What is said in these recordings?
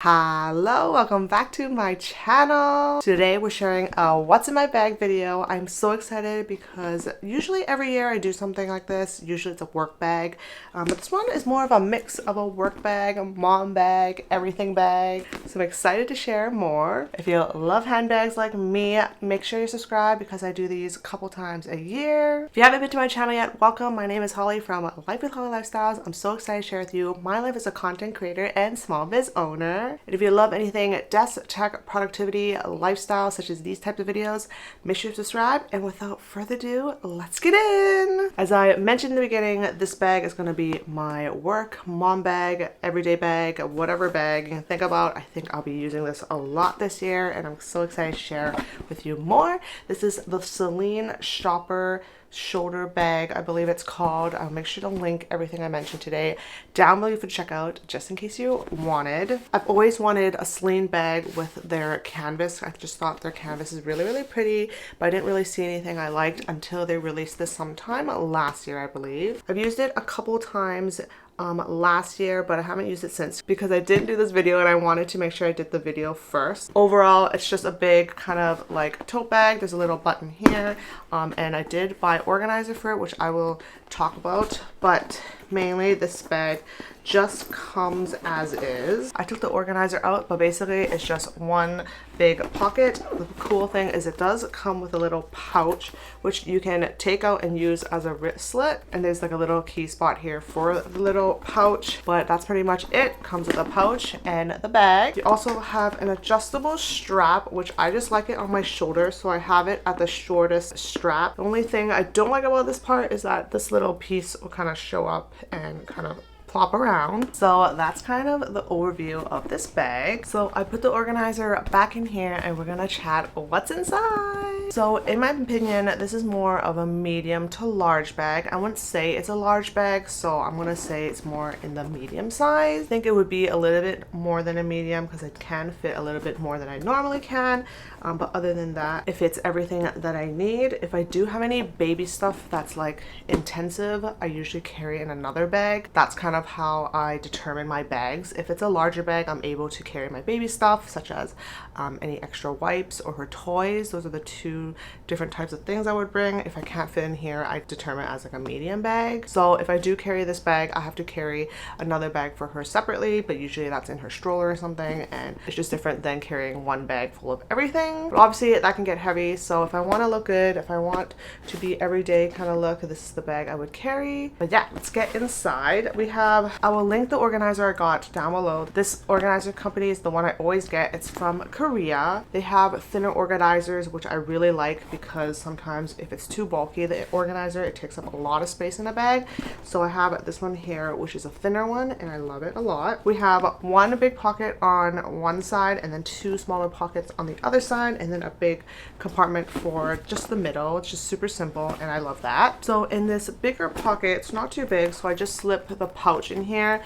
Hello, welcome back to my channel. Today we're sharing a what's in my bag video. I'm so excited because usually every year I do something like this. Usually it's a work bag, but this one is more of a mix of a work bag, a mom bag, everything bag. So I'm excited to share more. If you love handbags like me, make sure you subscribe because I do these a couple times a year. If you haven't been to my channel yet, welcome. My name is Holly from Life with Holly Lifestyles. I'm so excited to share with you my life as a content creator and small biz owner. And if you love anything desk, tech, productivity, lifestyle, such as these types of videos, make sure to subscribe. And without further ado, let's get in. As I mentioned in the beginning, this bag is going to be my work, mom bag, everyday bag, whatever bag you can think about. I think I'll be using this a lot this year, and I'm so excited to share with you more. This is the Celine Shopper shoulder bag, I believe it's called. I'll make sure to link everything I mentioned today down below for checkout, just in case you wanted. I've always wanted a Celine bag with their canvas. I just thought their canvas is really pretty, but I didn't really see anything I liked until they released this sometime last year, I believe. I've used it a couple times last year, but I haven't used it since because I didn't do this video and I wanted to make sure I did the video first. Overall, it's just a big kind of like tote bag. There's a little button here, and I did buy organizer for it, which I will talk about, but mainly this bag just comes as is. I took the organizer out, but basically it's just one big pocket. The cool thing is it does come with a little pouch, which you can take out and use as a wristlet. And there's like a little key spot here for the little pouch, but that's pretty much it. Comes with a pouch and the bag. You also have an adjustable strap, which I just like it on my shoulder, so I have it at the shortest strap. The only thing I don't like about this part is that this little piece will kind of show up and kind of plop around. So that's kind of the overview of this bag. So I put the organizer back in here and we're gonna chat what's inside. So in my opinion, this is more of a medium to large bag. I wouldn't say it's a large bag, so I'm gonna say it's more in the medium size. I think it would be a little bit more than a medium because it can fit a little bit more than I normally can. But other than that, it fits everything that I need. If I do have any baby stuff that's like intensive, I usually carry in another bag. That's kind of how I determine my bags. If it's a larger bag, I'm able to carry my baby stuff, such as any extra wipes or her toys. Those are the two different types of things I would bring. If I can't fit in here, I determine it as like a medium bag. So if I do carry this bag, I have to carry another bag for her separately, but usually that's in her stroller or something, and it's just different than carrying one bag full of everything. But obviously that can get heavy, so if I want to look good, if I want to be everyday kind of look, this is the bag I would carry. But yeah, let's get inside. I will link the organizer I got down below. This organizer company is the one I always get. It's from Korea. They have thinner organizers, which I really like because sometimes if it's too bulky, the organizer, it takes up a lot of space in a bag. So I have this one here, which is a thinner one, and I love it a lot. We have one big pocket on one side and then two smaller pockets on the other side, and then a big compartment for just the middle. It's just super simple and I love that. So in this bigger pocket, it's not too big, so I just slip the pouch in here.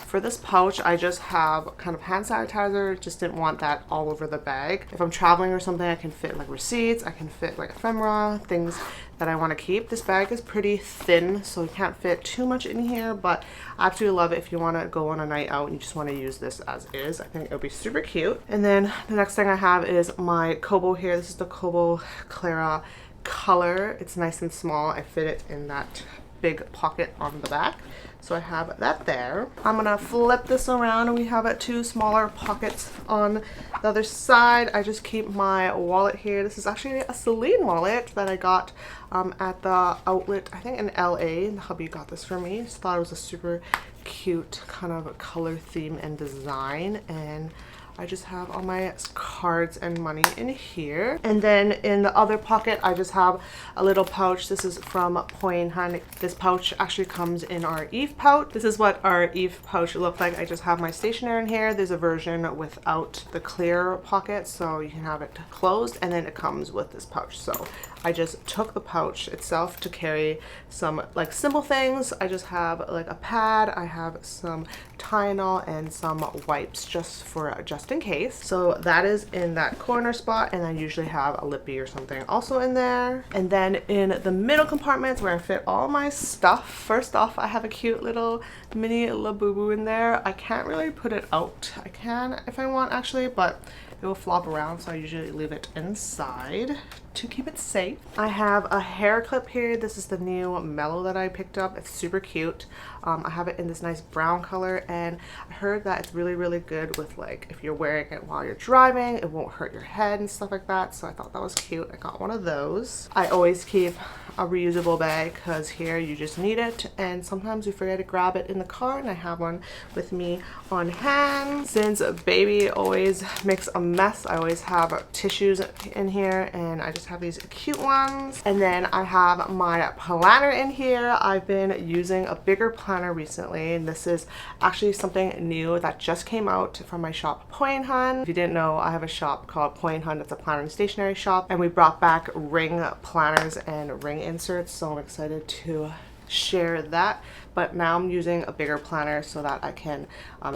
For this pouch, I just have kind of hand sanitizer. Just didn't want that all over the bag. If I'm traveling or something, I can fit like receipts, I can fit like ephemera, things that I want to keep. This bag is pretty thin, so you can't fit too much in here, but I absolutely love it if you want to go on a night out and you just want to use this as is. I think it'll be super cute. And then the next thing I have is my Kobo here. This is the Kobo Clara color. It's nice and small. I fit it in that big pocket on the back, so I have that there. I'm gonna flip this around and we have two smaller pockets on the other side. I just keep my wallet here. This is actually a Celine wallet that I got at the outlet, I think in LA. The hubby got this for me. Just thought it was a super cute kind of color theme and design, and I just have all my cards and money in here. And then in the other pocket, I just have a little pouch. This is from Point Han. This pouch actually comes in our Eve pouch. This is what our Eve pouch looked like. I just have my stationery in here. There's a version without the clear pocket, so you can have it closed, and then it comes with this pouch. So I just took the pouch itself to carry some like simple things. I just have like a pad, I have some Tylenol and some wipes just in case. So that is in that corner spot, and I usually have a lippy or something also in there. And then in the middle compartments where I fit all my stuff, first off I have a cute little mini Labubu in there. I can't really put it out. I can if I want actually, but it will flop around, so I usually leave it inside to keep it safe. I have a hair clip here. This is the new Mellow that I picked up. It's super cute. I have it in this nice brown color, and I heard that it's really good with like if you're wearing it while you're driving, it won't hurt your head and stuff like that, so I thought that was cute. I got one of those. I always keep a reusable bag because here you just need it, and sometimes you forget to grab it in the car, and I have one with me on hand. Since baby always makes a mess, I always have tissues in here, and I just have these cute ones. And then I have my planner in here. I've been using a bigger planner recently, and this is actually something new that just came out from my shop Point Hun. If you didn't know, I have a shop called Point Hun. It's a planner and stationery shop, and we brought back ring planners and ring inserts, so I'm excited to share that. But now I'm using a bigger planner so that I can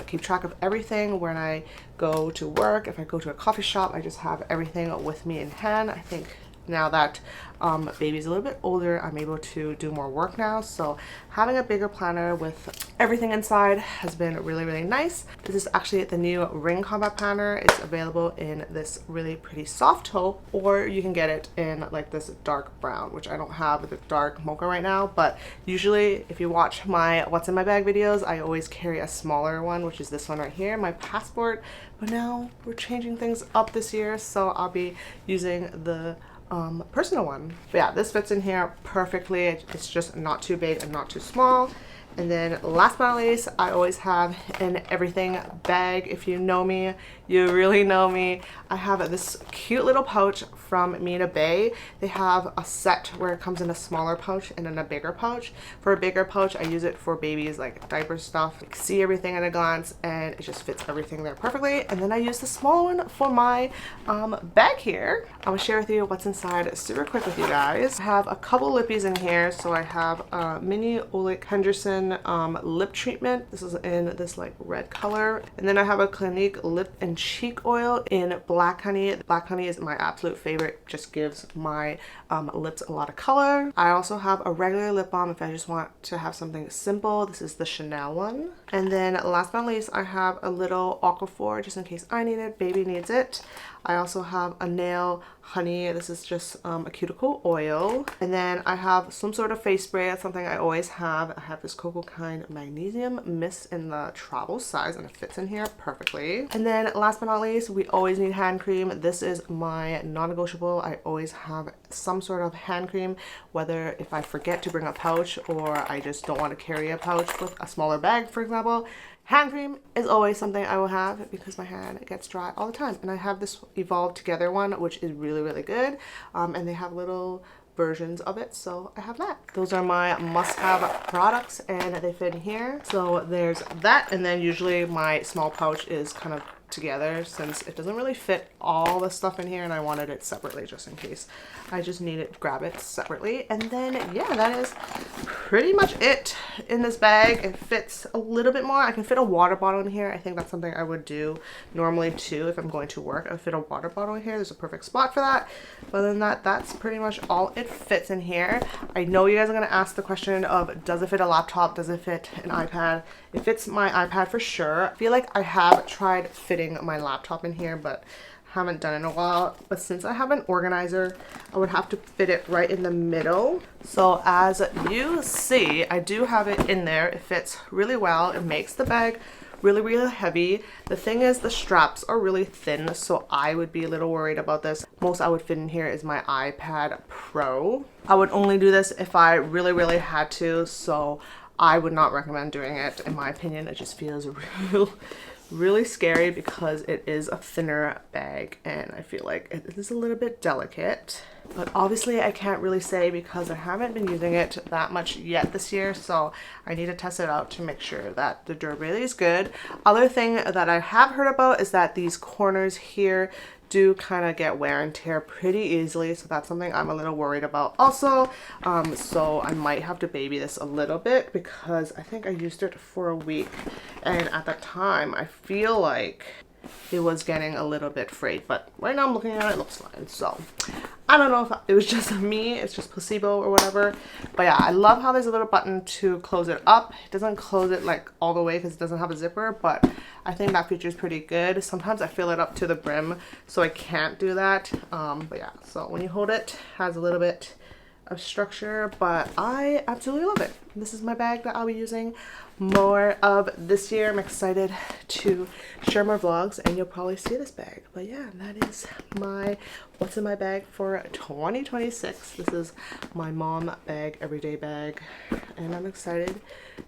keep track of everything when I go to work. If I go to a coffee shop, I just have everything with me in hand. I think now that baby's a little bit older, I'm able to do more work now, so having a bigger planner with everything inside has been really nice. This is actually the new ring combat planner. It's available in this really pretty soft taupe, or you can get it in like this dark brown, which I don't have the dark mocha right now, but usually if you watch my what's in my bag videos, I always carry a smaller one, which is this one right here, my passport. But now we're changing things up this year, so I'll be using the personal one. But yeah, this fits in here perfectly. It's just not too big and not too small. And then last but not least, I always have an everything bag. If you know me, you really know me. I have this cute little pouch from Mina Bay. They have a set where it comes in a smaller pouch and then a bigger pouch. For a bigger pouch, I use it for babies, like diaper stuff. You can see everything at a glance, and it just fits everything there perfectly. And then I use the small one for my bag here. I'm gonna share with you what's inside super quick with you guys. I have a couple lippies in here. So I have a mini Oleg Henderson lip treatment. This is in this like red color. And then I have a Clinique lip and cheek oil in black honey. Black honey is my absolute favorite. Just gives my lips a lot of color. I also have a regular lip balm if I just want to have something simple. This is the Chanel one. And then last but not least, I have a little Aquaphor just in case I need it, baby needs it. I also have a nail honey. This is just a cuticle oil. And then I have some sort of face spray. That's something I always have. I have this Cocoa Kind magnesium mist in the travel size, and it fits in here perfectly. And then last but not least, we always need hand cream. This is my non-negotiable. I always have some sort of hand cream, whether if I forget to bring a pouch or I just don't want to carry a pouch with a smaller bag, for example. Hand cream is always something I will have because my hand gets dry all the time. And I have this Evolve Together one, which is really good. And they have little versions of it, so I have that. Those are my must-have products, and they fit in here. So there's that, and then usually my small pouch is kind of together since it doesn't really fit all the stuff in here, and I wanted it separately just in case I just need it, grab it separately. And then yeah, that is pretty much it in this bag. It fits a little bit more. I can fit a water bottle in here. I think that's something I would do normally too if I'm going to work. I would fit a water bottle in here. There's a perfect spot for that. But other than that, that's pretty much all it fits in here. I know you guys are going to ask the question of, does it fit a laptop? Does it fit an iPad? It fits my iPad for sure. I feel like I have tried fitting my laptop in here, but haven't done it in a while. But since I have an organizer, I would have to fit it right in the middle. So as you see, I do have it in there. It fits really well. It makes the bag really heavy. The thing is, the straps are really thin, so I would be a little worried about this. Most I would fit in here is my iPad Pro. I would only do this if I really had to, so I would not recommend doing it. In my opinion, it just feels really scary because it is a thinner bag, and I feel like it is a little bit delicate. But obviously I can't really say because I haven't been using it that much yet this year, so I need to test it out to make sure that the durability is good. Other thing that I have heard about is that these corners here do kind of get wear and tear pretty easily, so that's something I'm a little worried about also. So I might have to baby this a little bit because I think I used it for a week, and at the time I feel like it was getting a little bit frayed, but right now I'm looking at it, it looks fine. So I don't know if it was just me, it's just placebo or whatever, but yeah, I love how there's a little button to close it up. It doesn't close it like all the way because it doesn't have a zipper, but I think that feature is pretty good. Sometimes I fill it up to the brim, so I can't do that. But yeah, so when you hold it, it has a little bit of structure, but I absolutely love it. This is my bag that I'll be using more of this year. I'm excited to share more vlogs and you'll probably see this bag. But yeah, that is my what's in my bag for 2026. This is my mom bag, everyday bag, and I'm excited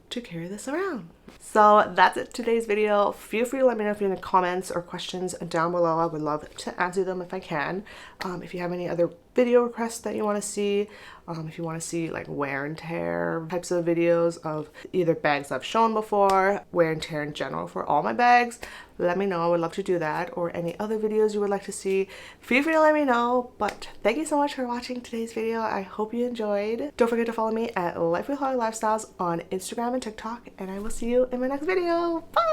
to carry this around. So that's it, today's video. Feel free to let me know if you have any comments or questions down below. I would love to answer them if I can. If you have any other video requests that you want to see, if you want to see like wear and tear types of videos of either bags I've shown before, wear and tear in general for all my bags, let me know. I would love to do that, or any other videos you would like to see, feel free to let me know. But thank you so much for watching today's video. I hope you enjoyed. Don't forget to follow me at Life with Chloe Lifestyles on Instagram and TikTok, and I will see you in my next video. Bye!